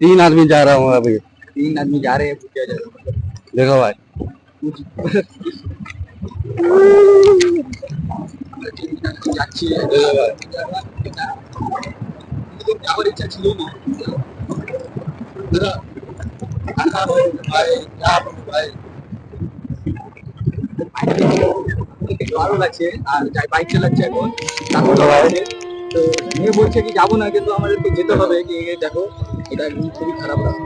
तीन आदमी जा रहा हूँ अभी। 3 आदमी जा रहे हैं, क्या जा रहे हो? देखो भाई, যাচ্ছি যাওয়ার ইচ্ছা ছিল না দাদা, ভাই ভাই ভালো লাগছে। আর যাই বাইক চালাচ্ছে এখন, তারপর আছে তো মেয়ে বলছে কি যাবো না, কিন্তু আমাদেরকে যেতে হবে। কি দেখো, এটা একদম খুবই খারাপ রাস্তা,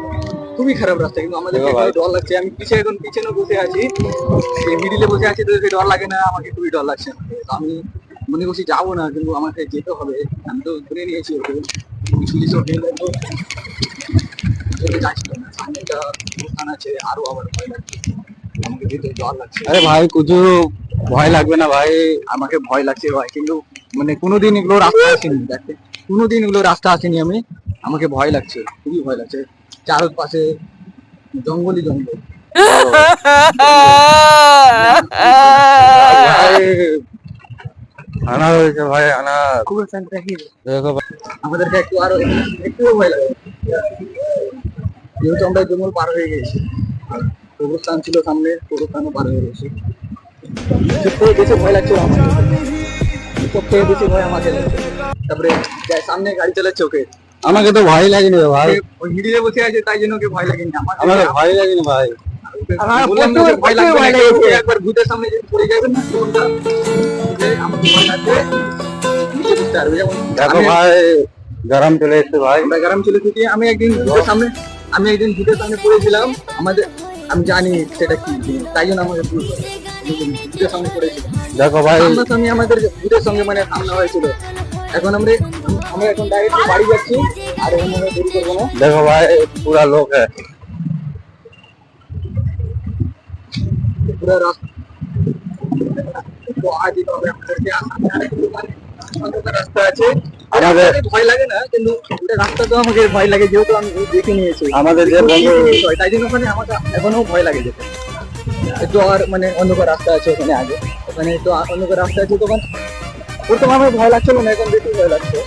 খুবই খারাপ রাস্তা, কিন্তু আমাদের ডর লাগছে। আমি এখন পিছনে বসে আছি, এই মিডিলে বসে আছি, তো ডর লাগে না, আমাকে খুবই ডর লাগছে। তো আমি মনে করছি যাবো না, কিন্তু আমাকে যেতে হবে। আমি তো ধরে নিয়েছি ওকে, পুলিশ ওকে যাচ্ছিল না। সামনে একটা দোকান আছে, আরো আবার ভয় লাগছে, আমাকে যেতে ডর লাগছে। अरे भाई कुछ ভয় লাগবে না ভাই। আমাকে ভয় লাগছে ভাই, কিন্তু মানে কোনোদিন এগুলো রাস্তা আসেনি, দেখতে কোনোদিন এগুলো রাস্তা আসেনি আমি, আমাকে ভয় লাগছে, খুবই ভয় লাগছে। চারপাশে জঙ্গলই জঙ্গল। ভাই আনা হয়েছে ভাই, আনা। খুব শান্তি। দেখো ভাই, আমাদেরকে একটু ভয় লাগে, যেহেতু আমরা জঙ্গল পার হয়ে গেছি। কবরস্থান ছিল সামনে, কবরস্থানও পার হয়ে গেছি। সবথেকে বেশি ভয় লাগছে আমার, সবথেকে বেশি ভয় আমাকে লাগছে। তারপরে সামনে গাড়ি চালাচ্ছে ওকে, আমাকে তো ভয় লাগেনি রে ভাই। ওই মিডিলে বসে আছে, তাই জন্য ওকে ভয় লাগেনি। আমাকে ভয় লাগেনি ভাই। বললাম না যে ভয় লাগবে না, ওকে একবার ভূতের সামনে যদি পড়ে যাবে না, তো ওটা যে আমাকে ভয় লাগবে, নিচে বসতে পারবে। যেমন দেখো ভাই, গরম চলে এসছে ভাই। আমরা গ্রাম ছিল থেকে আমি একদিন ভূতের সামনে পড়েছিলাম। আমি জানি সেটা কি জিনিস, তাই জন্য আমাকে ভূতের সামনে পড়েছিলাম। দেখো ভাই, সামনাসামনি আমাদের ভূতের সঙ্গে মানে সামনা হয়েছিল। এখন আমরা এখন ডাইরেক্ট বাড়ি যাচ্ছি, আর অন্য দেরি করবো না। देखो भाई पूरा लोग है। পুরো রাস্তা তো আজ হবে আমাদেরকে অন্ধকার রাস্তা আছে। আমাদের ভয় লাগে না, কিন্তু ওটা রাস্তা তো আমাকে ভয় লাগে, যেহেতু আমি দেখে নিয়েছি। আমাদের যে বন্ধু, তাই জন্য ওখানে আমাকে এখনো ভয় লাগে যেতে। একটু আর মানে অন্ধকার রাস্তা আছে ওখানে, আগে ওখানে একটু অন্ধকার রাস্তা আছে, তখন প্রথম আমার ভয় লাগছিল না, এখন বেশি ভয় লাগছে।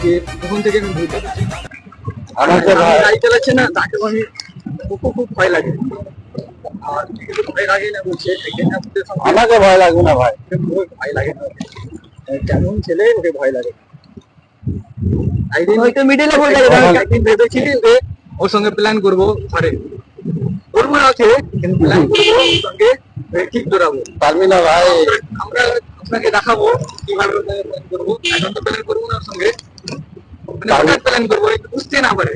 যে তখন থেকে আমি ভয় পাচ্ছি, আমাদের ভাই গাড়ি চালাচ্ছে না, তাকে আমি খুব ভয় লাগে। আর ভয় লাগে না বলছে, আমাকে ভয় লাগবে না ভাই। ভয় লাগে না, কেমন ছেলে, ওকে ভয় লাগে। একদিন হয়তো মিডিলে ভয় লাগে, একদিন ভেবেছি যে ওর সঙ্গে প্ল্যান করবো, ঘরে করবো না আছে, কিন্তু প্ল্যান করবো ওর সঙ্গে, ঠিক দৌড়াবো। পারবি না ভাই। আমরা আপনাকে দেখাবো কিভাবে প্ল্যান করবো। এখন তো প্ল্যান করবো না ওর সঙ্গে, মানে প্ল্যান করবো, বুঝতে না পারে।